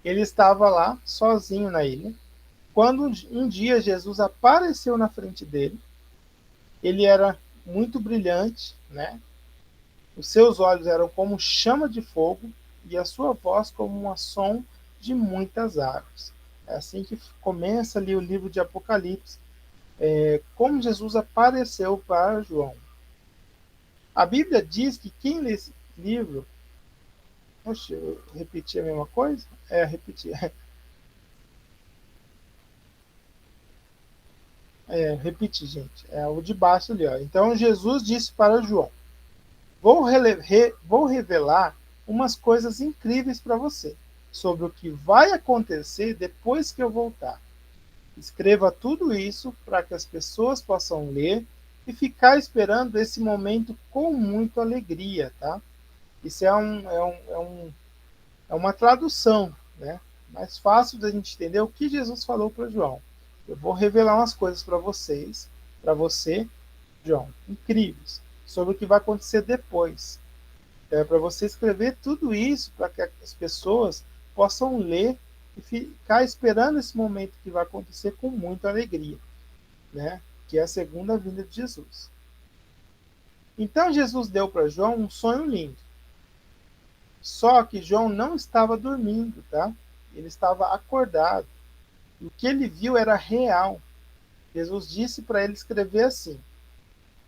Ele estava lá, sozinho na ilha, quando um dia Jesus apareceu na frente dele. Ele era muito brilhante, né? Os seus olhos eram como chama de fogo e a sua voz como uma som de muitas águas. É assim que começa ali o livro de Apocalipse, como Jesus apareceu para João. A Bíblia diz que quem lê esse livro... Oxe, eu repeti a mesma coisa? Repeti. Repeti, gente. É o de baixo ali, ó. Então Jesus disse para João: vou revelar umas coisas incríveis para você, sobre o que vai acontecer depois que eu voltar. Escreva tudo isso para que as pessoas possam ler e ficar esperando esse momento com muita alegria, tá? Isso é uma tradução, né? Mais fácil da gente entender o que Jesus falou para João. Eu vou revelar umas coisas para vocês, para você, João, incríveis, sobre o que vai acontecer depois. Para você escrever tudo isso para que as pessoas possam ler e ficar esperando esse momento que vai acontecer com muita alegria, né? Que é a segunda vinda de Jesus. Então Jesus deu para João um sonho lindo. Só que João não estava dormindo, tá? Ele estava acordado. E o que ele viu era real. Jesus disse para ele escrever assim.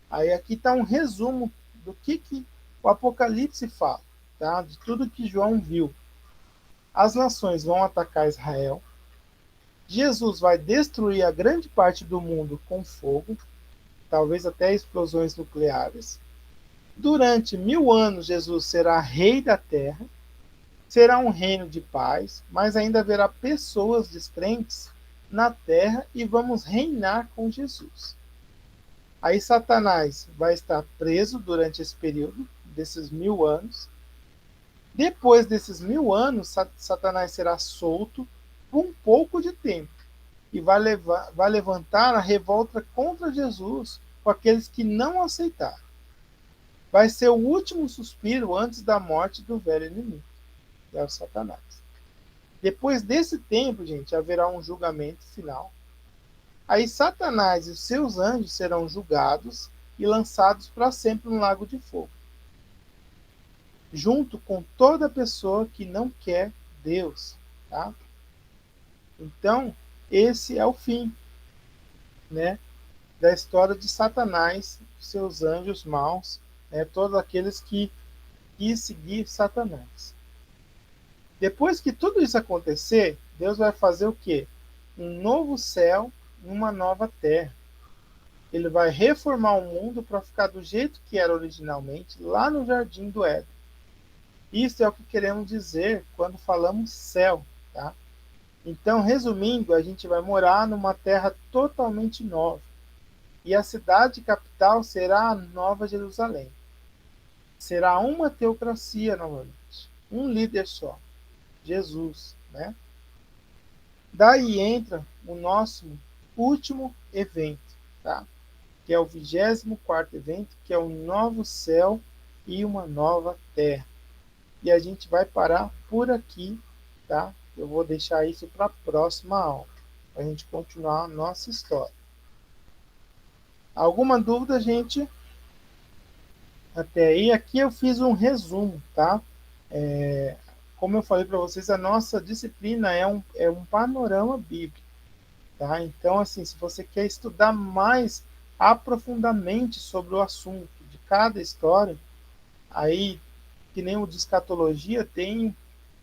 Aí aqui está um resumo do que o Apocalipse fala, tá? De tudo que João viu. As nações vão atacar Israel. Jesus vai destruir a grande parte do mundo com fogo, talvez até explosões nucleares. Durante 1000 anos, Jesus será rei da terra. Será um reino de paz, mas ainda haverá pessoas descrentes na terra e vamos reinar com Jesus. Aí Satanás vai estar preso durante esse período, desses 1000 anos. Depois desses 1000 anos, Satanás será solto por um pouco de tempo e vai levantar a revolta contra Jesus com aqueles que não aceitaram. Vai ser o último suspiro antes da morte do velho inimigo, que é o Satanás. Depois desse tempo, gente, haverá um julgamento final. Aí Satanás e os seus anjos serão julgados e lançados para sempre no lago de fogo, junto com toda pessoa que não quer Deus, tá? Então, esse é o fim, né, da história de Satanás, seus anjos maus, né, todos aqueles que quis seguir Satanás. Depois que tudo isso acontecer, Deus vai fazer o quê? Um novo céu e uma nova terra. Ele vai reformar o mundo para ficar do jeito que era originalmente, lá no Jardim do Éden. Isso é o que queremos dizer quando falamos céu, tá? Então, resumindo, a gente vai morar numa terra totalmente nova. E a cidade capital será a Nova Jerusalém. Será uma teocracia novamente. Um líder só. Jesus, né? Daí entra o nosso último evento, tá? Que é o 24º evento, que é o novo céu e uma nova terra. E a gente vai parar por aqui, tá? Eu vou deixar isso para a próxima aula, para a gente continuar a nossa história. Alguma dúvida, gente? Até aí, aqui eu fiz um resumo, tá? Como eu falei para vocês, a nossa disciplina é um panorama bíblico, tá? Então, assim, se você quer estudar mais aprofundadamente sobre o assunto de cada história, aí, que nem o de escatologia, tem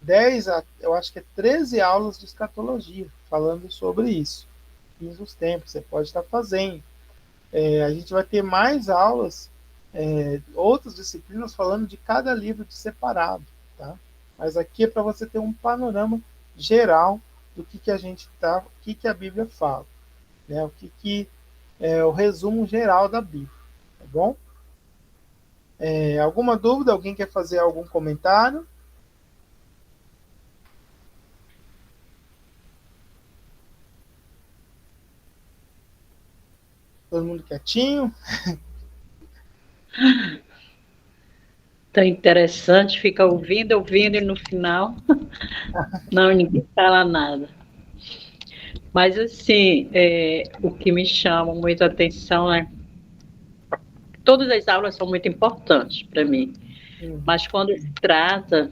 13 aulas de escatologia falando sobre isso. Fins dos tempos, você pode estar fazendo. A gente vai ter mais aulas, outras disciplinas falando de cada livro de separado, tá? Mas aqui é para você ter um panorama geral do que a gente tá, o que a Bíblia fala, né? O que é o resumo geral da Bíblia, tá bom? Alguma dúvida? Alguém quer fazer algum comentário? Todo mundo quietinho? Tão interessante, fica ouvindo e no final não, ninguém fala nada. Mas, assim, o que me chama muito a atenção é todas as aulas são muito importantes para mim, mas quando se trata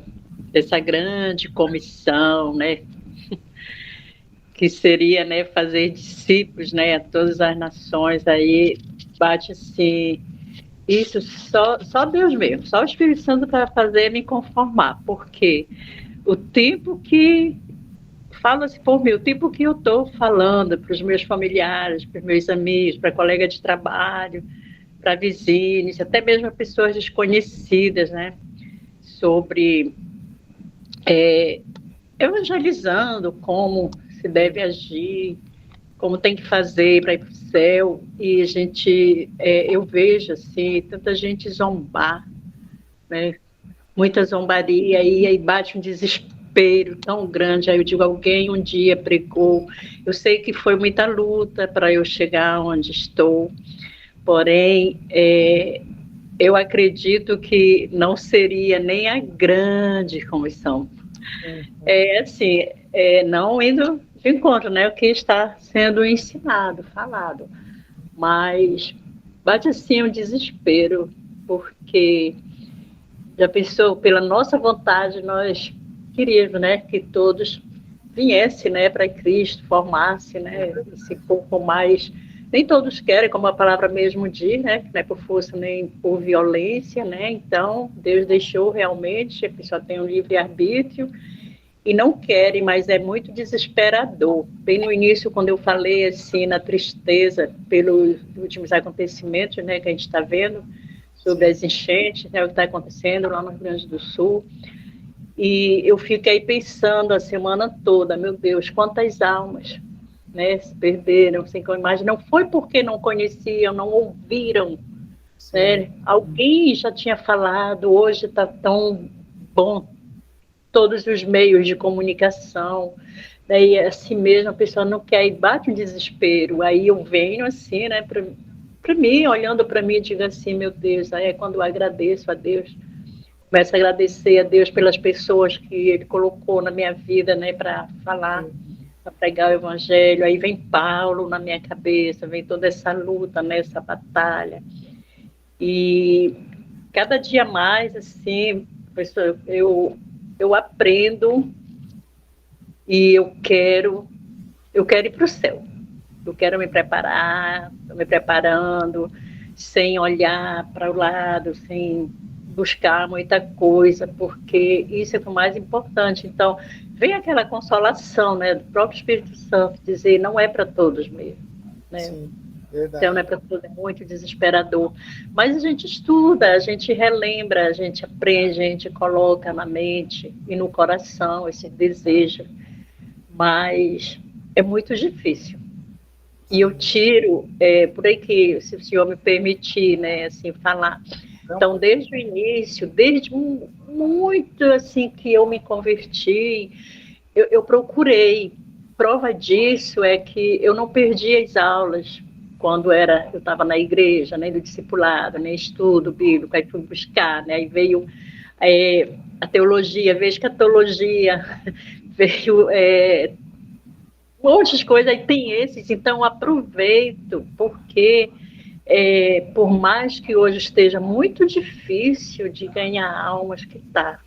dessa grande comissão, né, que seria, né, fazer discípulos, né, a todas as nações, aí bate assim, isso só Deus mesmo, só o Espírito Santo para fazer me conformar, porque o tempo que fala-se por mim, o tempo que eu estou falando para os meus familiares, para os meus amigos, para colegas de trabalho, para vizinhos, até mesmo pessoas desconhecidas, né, sobre evangelizando como se deve agir, como tem que fazer para ir para o céu, e a gente, eu vejo assim, tanta gente zombar, né, muita zombaria, e aí bate um desespero tão grande. Aí eu digo, alguém um dia pregou, eu sei que foi muita luta para eu chegar onde estou, porém, eu acredito que não seria nem a grande comissão, É assim, não indo de encontro, né? O que está sendo ensinado, falado. Mas bate assim um desespero, porque já pensou, pela nossa vontade, nós queríamos, né, que todos viessem, né, para Cristo, formasse, né, esse corpo mais. Nem todos querem, como a palavra mesmo diz, né, que não é por força nem por violência, né. Então Deus deixou realmente, a pessoa tem um livre arbítrio e não querem, mas é muito desesperador. Bem no início, quando eu falei assim na tristeza pelos últimos acontecimentos, né, que a gente está vendo sobre as enchentes, né, o que está acontecendo lá no Rio Grande do Sul. E eu fiquei pensando a semana toda, meu Deus, quantas almas, né, se perderam, sem imagem. Não foi porque não conheciam, não ouviram, né? Alguém já tinha falado, hoje está tão bom todos os meios de comunicação, daí assim mesmo a pessoa não quer e bate um desespero, aí eu venho assim, né, para mim, olhando para mim, digo assim, meu Deus, aí é quando eu agradeço a Deus, começo a agradecer a Deus pelas pessoas que Ele colocou na minha vida, né, para falar, para pregar o Evangelho, aí vem Paulo na minha cabeça, vem toda essa luta, né, essa batalha, e cada dia mais, assim, pessoal, eu aprendo e eu quero ir para o céu. Eu quero me preparar, estou me preparando, sem olhar para o lado, sem buscar muita coisa, porque isso é o mais importante. Então, vem aquela consolação, né, do próprio Espírito Santo, dizer, não é para todos mesmo, né? Sim, verdade. Então, não é para todos, é muito desesperador. Mas a gente estuda, a gente relembra, a gente aprende, a gente coloca na mente e no coração esse desejo, mas é muito difícil. E eu tiro, por aí que, se o senhor me permitir, né, assim, falar. Então, desde o início, desde muito, assim, que eu me converti, eu procurei. Prova disso é que eu não perdi as aulas quando eu estava na igreja, né, do discipulado, né, estudo bíblico, aí fui buscar, né, aí veio a teologia, vejo que a teologia veio um monte de coisa, aí tem esses, então aproveito, porque por mais que hoje esteja muito difícil de ganhar almas, que tá,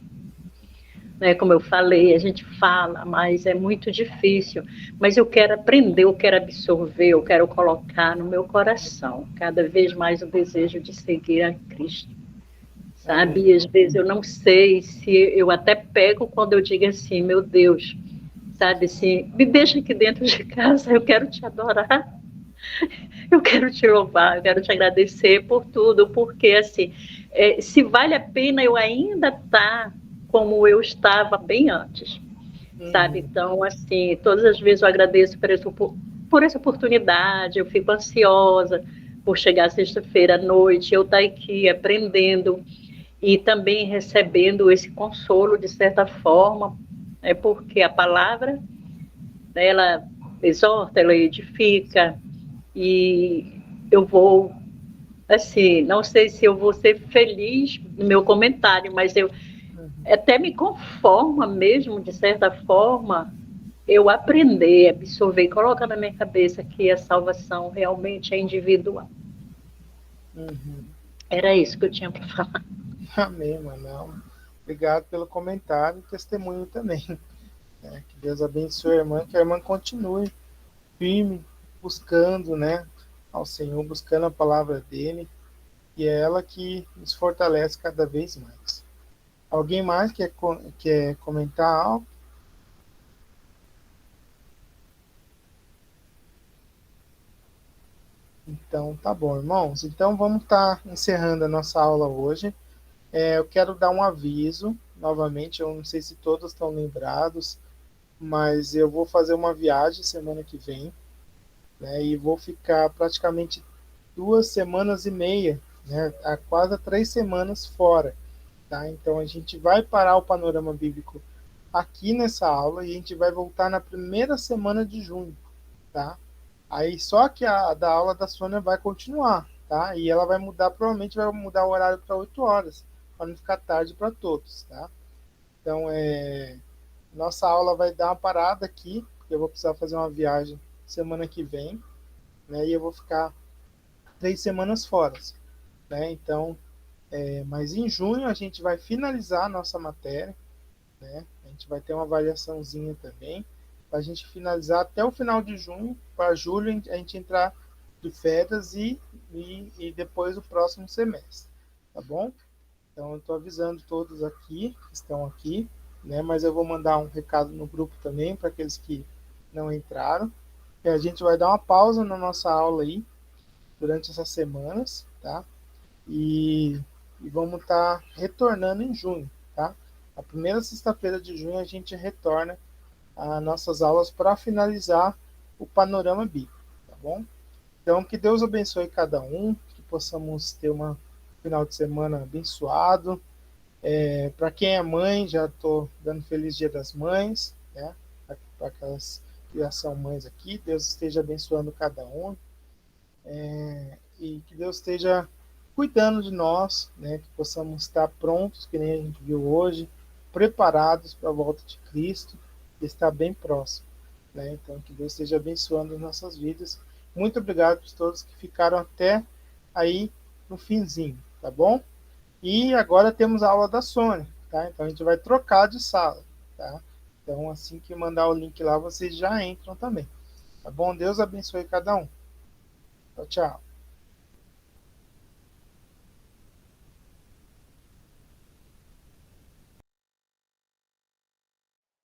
né, como eu falei, a gente fala, mas é muito difícil, mas eu quero aprender, eu quero absorver, eu quero colocar no meu coração, cada vez mais o desejo de seguir a Cristo, sabe, e às vezes eu não sei se eu até pego quando eu digo assim, meu Deus, sabe assim, me deixa aqui dentro de casa, eu quero te adorar, eu quero te louvar, eu quero te agradecer por tudo, porque assim, se vale a pena eu ainda estar como eu estava bem antes, sabe? Então, assim, todas as vezes eu agradeço por essa oportunidade, eu fico ansiosa por chegar sexta-feira à noite, eu estar aqui aprendendo e também recebendo esse consolo, de certa forma, porque a palavra, né, ela exorta, ela edifica, e eu vou, assim, não sei se eu vou ser feliz no meu comentário, mas eu até me conforma mesmo, de certa forma, eu aprender, absorver, colocar na minha cabeça que a salvação realmente é individual. Era isso que eu tinha para falar. Amém, Manuel. Obrigado pelo comentário e testemunho também. Que Deus abençoe a irmã, que a irmã continue firme, buscando, né, ao Senhor, buscando a palavra dele, e é ela que nos fortalece cada vez mais. Alguém mais quer comentar algo? Então, tá bom, irmãos. Então, vamos estar encerrando a nossa aula hoje. Eu quero dar um aviso, novamente, eu não sei se todos estão lembrados, mas eu vou fazer uma viagem semana que vem, né, e vou ficar praticamente 2 semanas e meia, né, a quase 3 semanas fora, tá? Então a gente vai parar o panorama bíblico aqui nessa aula e a gente vai voltar na primeira semana de junho, tá? Aí só que a da aula da Sônia vai continuar, tá? E ela vai mudar, provavelmente vai mudar o horário para 8 horas, para não ficar tarde para todos, tá? Então Nossa aula vai dar uma parada aqui, porque eu vou precisar fazer uma viagem semana que vem, né? E eu vou ficar 3 semanas fora, né? Então, mas em junho a gente vai finalizar a nossa matéria, né? A gente vai ter uma avaliaçãozinha também, para a gente finalizar até o final de junho, para julho a gente entrar de férias e depois o próximo semestre, tá bom? Então eu estou avisando todos aqui, que estão aqui, né? Mas eu vou mandar um recado no grupo também para aqueles que não entraram. E a gente vai dar uma pausa na nossa aula aí durante essas semanas, tá? E, e vamos estar retornando em junho, tá? A primeira sexta-feira de junho a gente retorna às nossas aulas para finalizar o panorama bíblico, tá bom? Então que Deus abençoe cada um, que possamos ter um final de semana abençoado. Para quem é mãe, já estou dando feliz Dia das Mães, né? Para aquelas que já são mães aqui, Deus esteja abençoando cada um, e que Deus esteja cuidando de nós, né? Que possamos estar prontos, que nem a gente viu hoje, preparados para a volta de Cristo, e estar bem próximo, né? Então que Deus esteja abençoando as nossas vidas. Muito obrigado a todos que ficaram até aí no finzinho, tá bom? E agora temos a aula da Sônia, tá? Então a gente vai trocar de sala, tá? Então assim que mandar o link lá, vocês já entram também, tá bom? Deus abençoe cada um. Tchau, tchau.